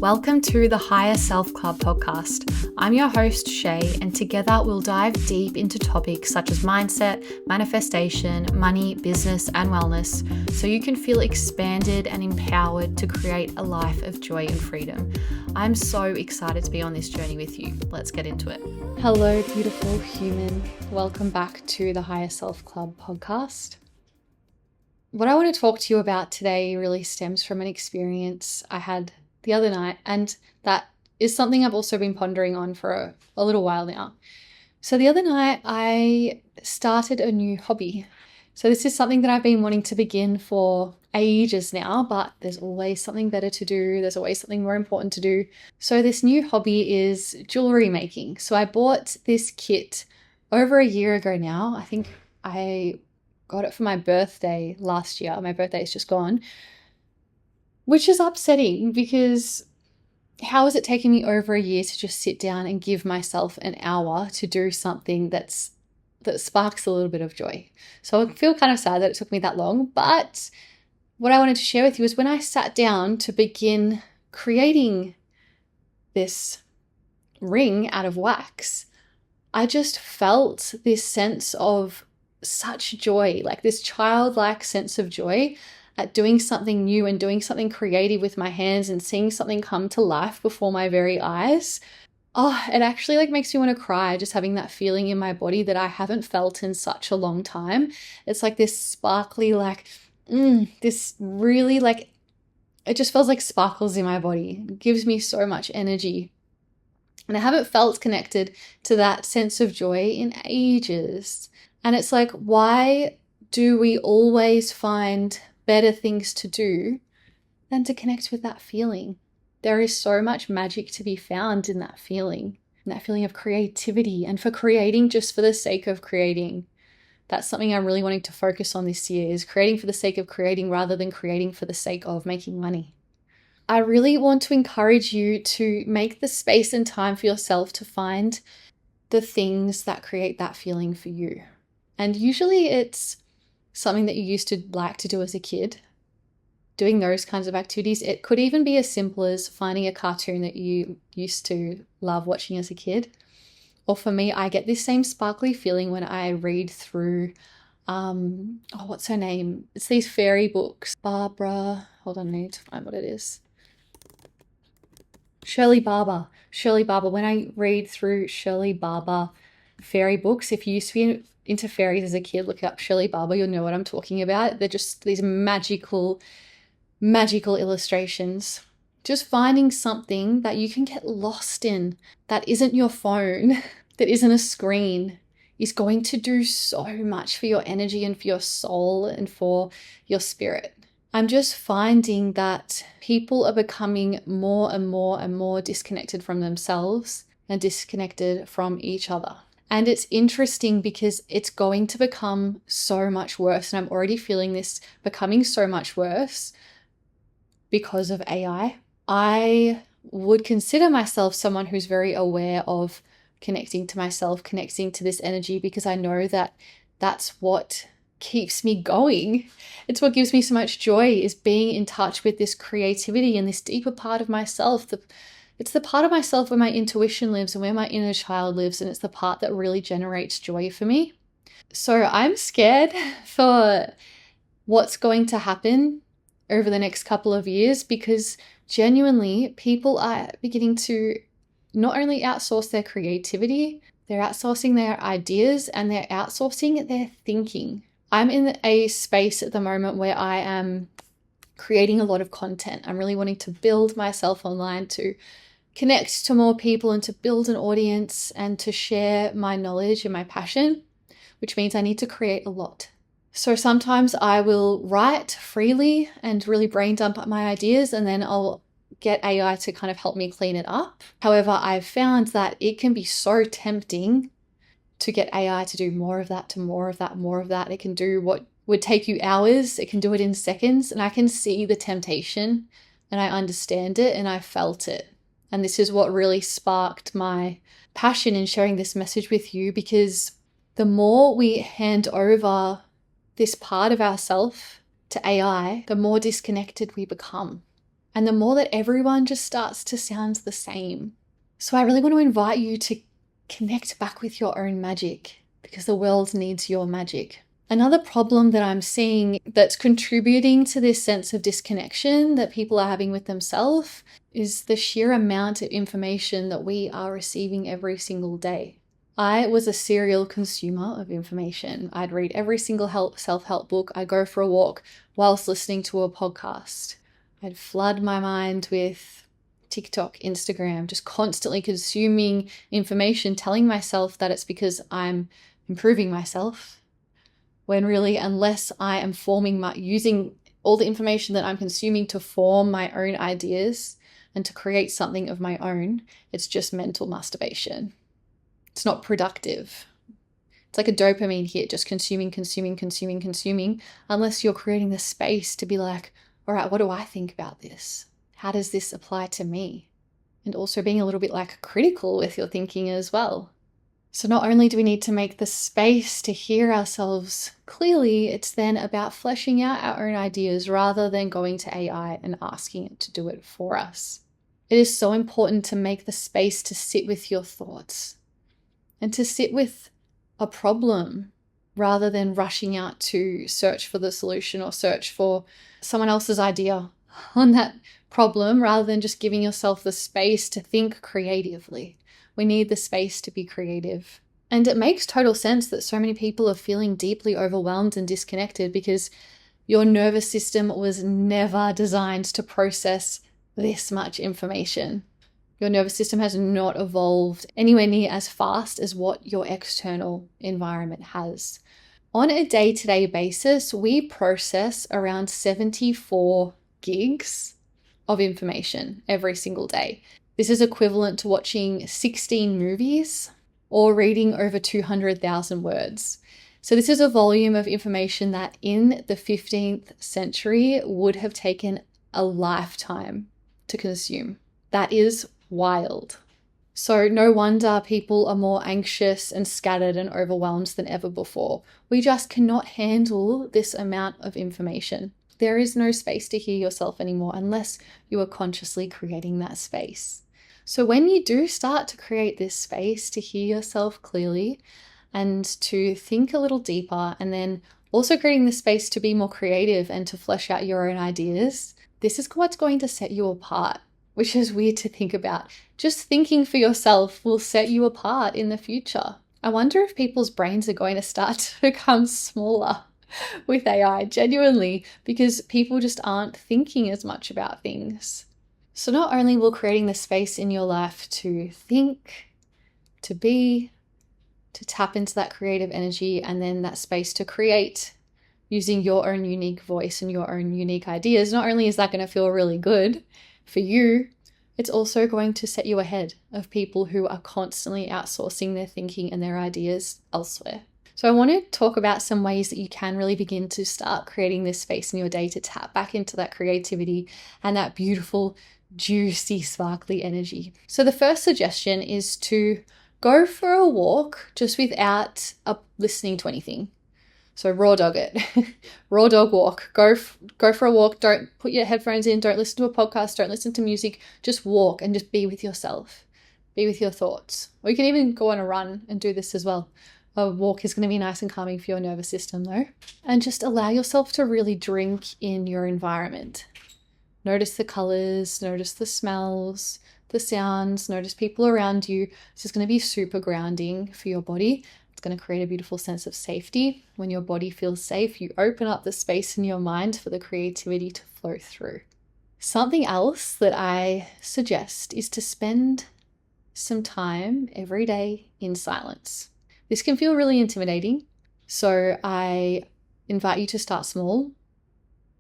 Welcome to the Higher Self Club podcast. I'm your host, Shay, and together we'll dive deep into topics such as mindset, manifestation, money, business, and wellness, so you can feel expanded and empowered to create a life of joy and freedom. I'm so excited to be on this journey with you. Let's get into it. Hello, beautiful human. Welcome back to the Higher Self Club podcast. What I want to talk to you about today really stems from an experience I had the other night, and that is something I've also been pondering on for a little while now. So the other night I started a new hobby. So this is something that I've been wanting to begin for ages now, but there's always something better to do. There's always something more important to do. So this new hobby is jewelry making. So I bought this kit over a year ago now. I think I got it for my birthday last year. My birthday is just gone. Which is upsetting because how is it taking me over a year to just sit down and give myself an hour to do something that sparks a little bit of joy? So I feel kind of sad that it took me that long. But what I wanted to share with you is when I sat down to begin creating this ring out of wax, I just felt this sense of such joy, like this childlike sense of joy at doing something new and doing something creative with my hands and seeing something come to life before my very eyes. Oh, it actually makes me want to cry just having that feeling in my body that I haven't felt in such a long time. It's like this sparkly, this really it just feels like sparkles in my body. It gives me so much energy. And I haven't felt connected to that sense of joy in ages. And it's like, why do we always find better things to do than to connect with that feeling? There is so much magic to be found in that feeling of creativity and for creating just for the sake of creating. That's something I'm really wanting to focus on this year, is creating for the sake of creating rather than creating for the sake of making money. I really want to encourage you to make the space and time for yourself to find the things that create that feeling for you. And usually it's something that you used to like to do as a kid, doing those kinds of activities. It could even be as simple as finding a cartoon that you used to love watching as a kid. Or for me, I get this same sparkly feeling when I read through, what's her name? It's these fairy books. Hold on, I need to find what it is. Shirley Barber. When I read through Shirley Barber fairy books, if you used to be into fairies as a kid, look up Shirley Barber, you'll know what I'm talking about. They're just these magical illustrations. Just finding something that you can get lost in, that isn't your phone, that isn't a screen, is going to do so much for your energy and for your soul and for your spirit. I'm just finding that people are becoming more and more disconnected from themselves and disconnected from each other. And it's interesting because it's going to become so much worse. And I'm already feeling this becoming so much worse because of AI. I would consider myself someone who's very aware of connecting to myself, connecting to this energy, because I know that that's what keeps me going. It's what gives me so much joy, is being in touch with this creativity and this deeper part of myself. It's the part of myself where my intuition lives and where my inner child lives, and it's the part that really generates joy for me. So I'm scared for what's going to happen over the next couple of years, because genuinely people are beginning to not only outsource their creativity, they're outsourcing their ideas and they're outsourcing their thinking. I'm in a space at the moment where I am creating a lot of content. I'm really wanting to build myself online, to connect to more people and to build an audience and to share my knowledge and my passion, which means I need to create a lot. So sometimes I will write freely and really brain dump my ideas, and then I'll get AI to kind of help me clean it up. However, I've found that it can be so tempting to get AI to do more of that, more of that. It can do what would take you hours. It can do it in seconds. And I can see the temptation and I understand it and I felt it. And this is what really sparked my passion in sharing this message with you, because the more we hand over this part of ourselves to AI, the more disconnected we become. And the more that everyone just starts to sound the same. So I really want to invite you to connect back with your own magic, because the world needs your magic. Another problem that I'm seeing that's contributing to this sense of disconnection that people are having with themselves is the sheer amount of information that we are receiving every single day. I was a serial consumer of information. I'd read every single self-help book. I'd go for a walk whilst listening to a podcast. I'd flood my mind with TikTok, Instagram, just constantly consuming information, telling myself that it's because I'm improving myself, when really, unless I am using all the information that I'm consuming to form my own ideas and to create something of my own, it's just mental masturbation. It's not productive. It's like a dopamine hit, just consuming, unless you're creating the space to be like, all right, what do I think about this? How does this apply to me? And also being a little bit like critical with your thinking as well. So not only do we need to make the space to hear ourselves clearly, it's then about fleshing out our own ideas rather than going to AI and asking it to do it for us. It is so important to make the space to sit with your thoughts and to sit with a problem rather than rushing out to search for the solution or search for someone else's idea on that problem, rather than just giving yourself the space to think creatively. We need the space to be creative. And it makes total sense that so many people are feeling deeply overwhelmed and disconnected, because your nervous system was never designed to process this much information. Your nervous system has not evolved anywhere near as fast as what your external environment has. On a day-to-day basis, we process around 74 gigs of information every single day. This is equivalent to watching 16 movies or reading over 200,000 words. So this is a volume of information that in the 15th century would have taken a lifetime to consume. That is wild. So no wonder people are more anxious and scattered and overwhelmed than ever before. We just cannot handle this amount of information. There is no space to hear yourself anymore unless you are consciously creating that space. So when you do start to create this space to hear yourself clearly and to think a little deeper, and then also creating the space to be more creative and to flesh out your own ideas, this is what's going to set you apart, which is weird to think about. Just thinking for yourself will set you apart in the future. I wonder if people's brains are going to start to become smaller with AI, genuinely, because people just aren't thinking as much about things. So not only will creating the space in your life to think, to be, to tap into that creative energy, and then that space to create using your own unique voice and your own unique ideas, not only is that going to feel really good for you, it's also going to set you ahead of people who are constantly outsourcing their thinking and their ideas elsewhere. So I want to talk about some ways that you can really begin to start creating this space in your day to tap back into that creativity and that beautiful, juicy, sparkly energy. So the first suggestion is to go for a walk just without listening to anything. So raw dog it. Raw dog walk. Go for a walk. Don't put your headphones in. Don't listen to a podcast. Don't listen to music. Just walk and just be with yourself. Be with your thoughts. Or you can even go on a run and do this as well. A walk is going to be nice and calming for your nervous system though. And just allow yourself to really drink in your environment. Notice the colors, notice the smells, the sounds, notice people around you. This is going to be super grounding for your body. It's going to create a beautiful sense of safety. When your body feels safe, you open up the space in your mind for the creativity to flow through. Something else that I suggest is to spend some time every day in silence. This can feel really intimidating, so I invite you to start small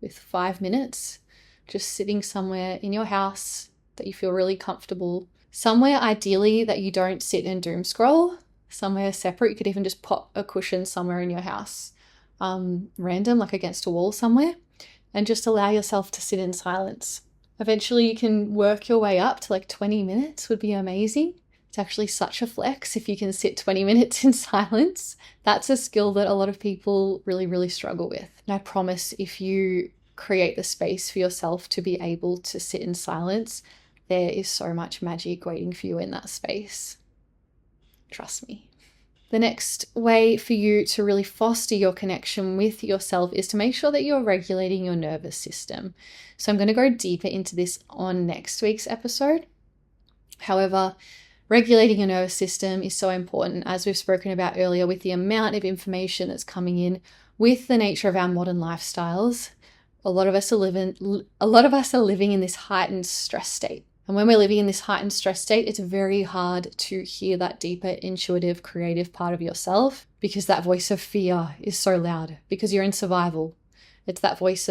with 5 minutes, just sitting somewhere in your house that you feel really comfortable, somewhere ideally that you don't sit and doom scroll, somewhere separate. You could even just pop a cushion somewhere in your house, random, like against a wall somewhere, and just allow yourself to sit in silence. Eventually you can work your way up to like 20 minutes would be amazing. It's actually such a flex if you can sit 20 minutes in silence. That's a skill that a lot of people really, really struggle with. And I promise if you create the space for yourself to be able to sit in silence, there is so much magic waiting for you in that space. Trust me. The next way for you to really foster your connection with yourself is to make sure that you're regulating your nervous system. So I'm going to go deeper into this on next week's episode. However, regulating your nervous system is so important, as we've spoken about earlier, with the amount of information that's coming in with the nature of our modern lifestyles. A lot of us are living in this heightened stress state. And when we're living in this heightened stress state, it's very hard to hear that deeper, intuitive, creative part of yourself, because that voice of fear is so loud because you're in survival. It's that voice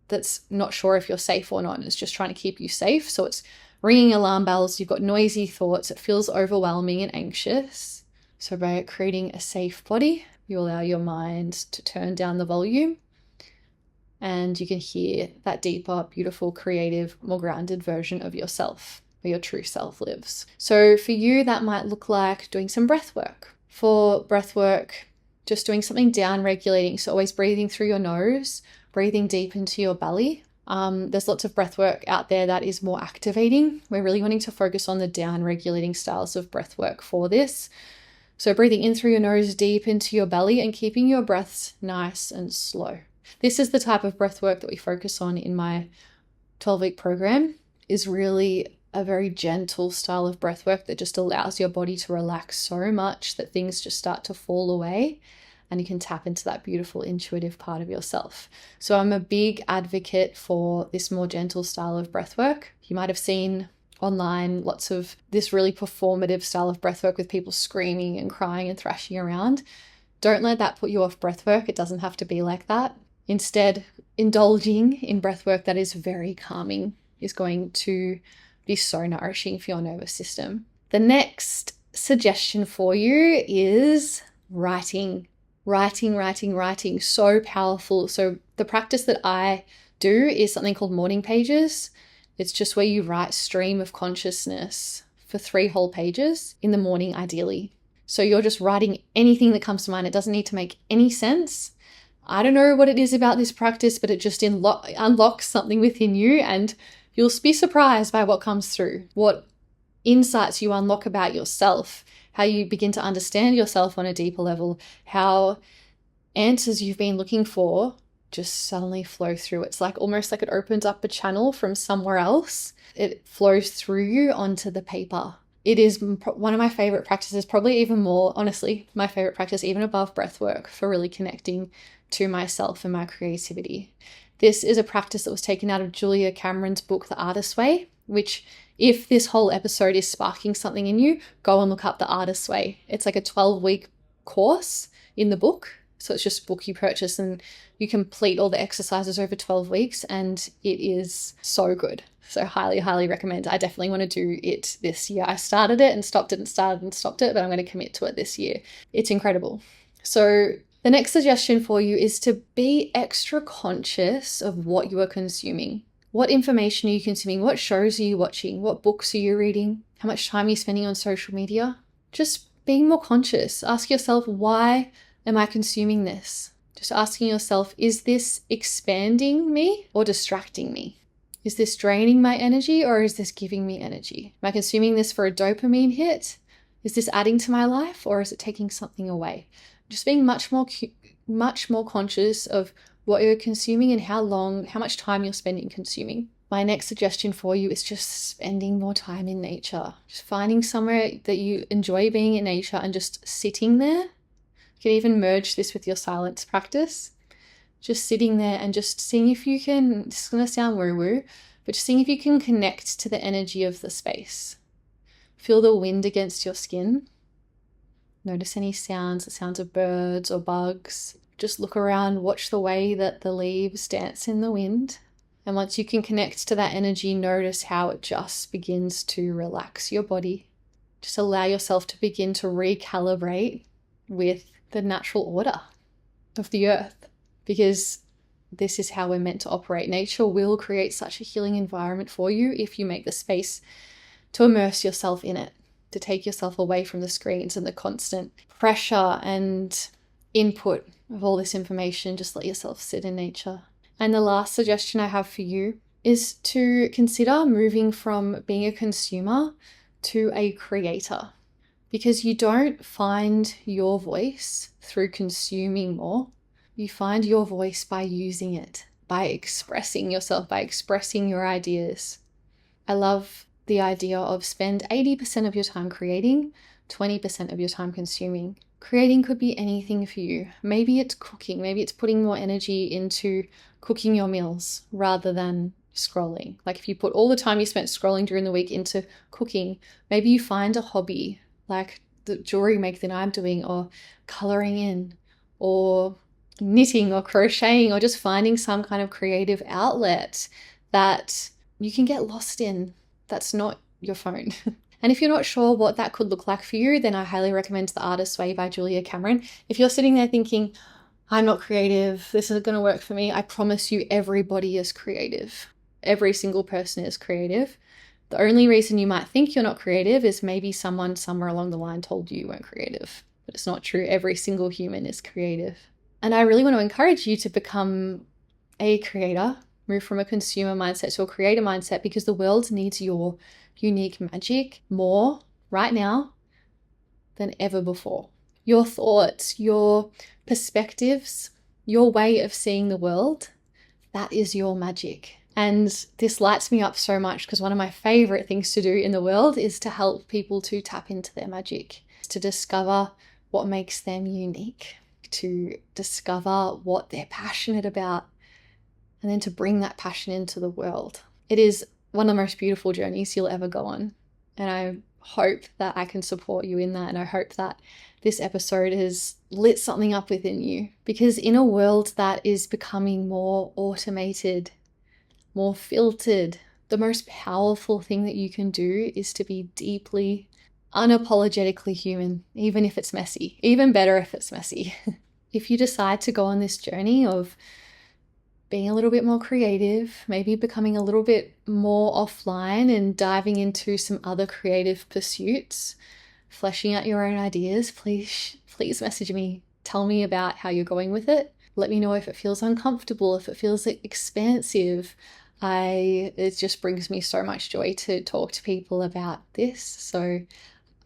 that's not sure if you're safe or not, and it's just trying to keep you safe. So it's ringing alarm bells, you've got noisy thoughts, it feels overwhelming and anxious. So by creating a safe body, you allow your mind to turn down the volume, and you can hear that deeper, beautiful, creative, more grounded version of yourself, where your true self lives. So for you, that might look like doing some breath work. For breath work, just doing something down regulating. So always breathing through your nose, breathing deep into your belly. There's lots of breath work out there that is more activating. We're really wanting to focus on the down regulating styles of breath work for this. So breathing in through your nose, deep into your belly, and keeping your breaths nice and slow. This is the type of breath work that we focus on in my 12-week program, is really a very gentle style of breath work that just allows your body to relax so much that things just start to fall away, and you can tap into that beautiful intuitive part of yourself. So I'm a big advocate for this more gentle style of breath work. You might have seen online lots of this really performative style of breath work with people screaming and crying and thrashing around. Don't let that put you off breath work. It doesn't have to be like that. Instead, indulging in breath work that is very calming is going to be so nourishing for your nervous system. The next suggestion for you is writing. Writing. So powerful. So the practice that I do is something called morning pages. It's just where you write stream of consciousness for 3 whole pages in the morning, ideally. So you're just writing anything that comes to mind. It doesn't need to make any sense. I don't know what it is about this practice, but it just unlocks something within you, and you'll be surprised by what comes through, what insights you unlock about yourself, how you begin to understand yourself on a deeper level, how answers you've been looking for just suddenly flow through. It's like almost like it opens up a channel from somewhere else. It flows through you onto the paper. It is one of my favorite practices, probably even more, honestly, my favorite practice, even above breath work, for really connecting to myself and my creativity. This is a practice that was taken out of Julia Cameron's book, The Artist's Way, which, if this whole episode is sparking something in you, go and look up The Artist's Way. It's like a 12-week course in the book. So it's just a book you purchase and you complete all the exercises over 12 weeks, and it is so good. So highly, highly recommend. I definitely want to do it this year. I started it and stopped it and started and stopped it, but I'm going to commit to it this year. It's incredible. So the next suggestion for you is to be extra conscious of what you are consuming. What information are you consuming? What shows are you watching? What books are you reading? How much time are you spending on social media? Just being more conscious. Ask yourself, why am I consuming this? Just asking yourself, is this expanding me or distracting me? Is this draining my energy or is this giving me energy? Am I consuming this for a dopamine hit? Is this adding to my life or is it taking something away? Just being much more conscious of what you're consuming and how much time you're spending consuming. My next suggestion for you is just spending more time in nature. Just finding somewhere that you enjoy being in nature and just sitting there. You can even merge this with your silence practice. Just sitting there and just seeing if you can, this is going to sound woo-woo, but just seeing if you can connect to the energy of the space. Feel the wind against your skin. Notice any sounds, the sounds of birds or bugs. Just look around, watch the way that the leaves dance in the wind. And once you can connect to that energy, notice how it just begins to relax your body. Just allow yourself to begin to recalibrate with the natural order of the earth, because this is how we're meant to operate. Nature will create such a healing environment for you if you make the space to immerse yourself in it, to take yourself away from the screens and the constant pressure and input of all this information. Just let yourself sit in nature. And the last suggestion I have for you is to consider moving from being a consumer to a creator, because you don't find your voice through consuming more. You find your voice by using it, by expressing yourself, by expressing your ideas. I love the idea of spend 80% of your time creating, 20% of your time consuming. Creating could be anything for you. Maybe it's cooking. Maybe it's putting more energy into cooking your meals rather than scrolling. Like if you put all the time you spent scrolling during the week into cooking, maybe you find a hobby like the jewelry making that I'm doing, or coloring in, or knitting or crocheting, or just finding some kind of creative outlet that you can get lost in that's not your phone. And if you're not sure what that could look like for you, then I highly recommend The Artist's Way by Julia Cameron. If you're sitting there thinking, I'm not creative, this isn't going to work for me, I promise you everybody is creative. Every single person is creative. The only reason you might think you're not creative is maybe someone somewhere along the line told you weren't creative. But it's not true. Every single human is creative. And I really want to encourage you to become a creator, move from a consumer mindset to a creator mindset, because the world needs your unique magic more right now than ever before. Your thoughts, your perspectives, your way of seeing the world, that is your magic. And this lights me up so much because one of my favorite things to do in the world is to help people to tap into their magic, to discover what makes them unique, to discover what they're passionate about, and then to bring that passion into the world. It is one of the most beautiful journeys you'll ever go on. And I hope that I can support you in that. And I hope that this episode has lit something up within you, because in a world that is becoming more automated, more filtered, the most powerful thing that you can do is to be deeply, unapologetically human, even if it's messy. Even better if it's messy. If you decide to go on this journey of being a little bit more creative, maybe becoming a little bit more offline and diving into some other creative pursuits, fleshing out your own ideas, please message me. Tell me about how you're going with it. Let me know if it feels uncomfortable, if it feels expansive. It just brings me so much joy to talk to people about this. So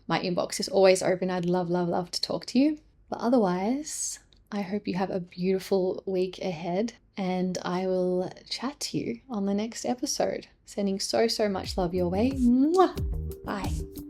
my inbox is always open. I'd love to talk to you. But otherwise, I hope you have a beautiful week ahead, and I will chat to you on the next episode. Sending so much love your way. Mwah! Bye.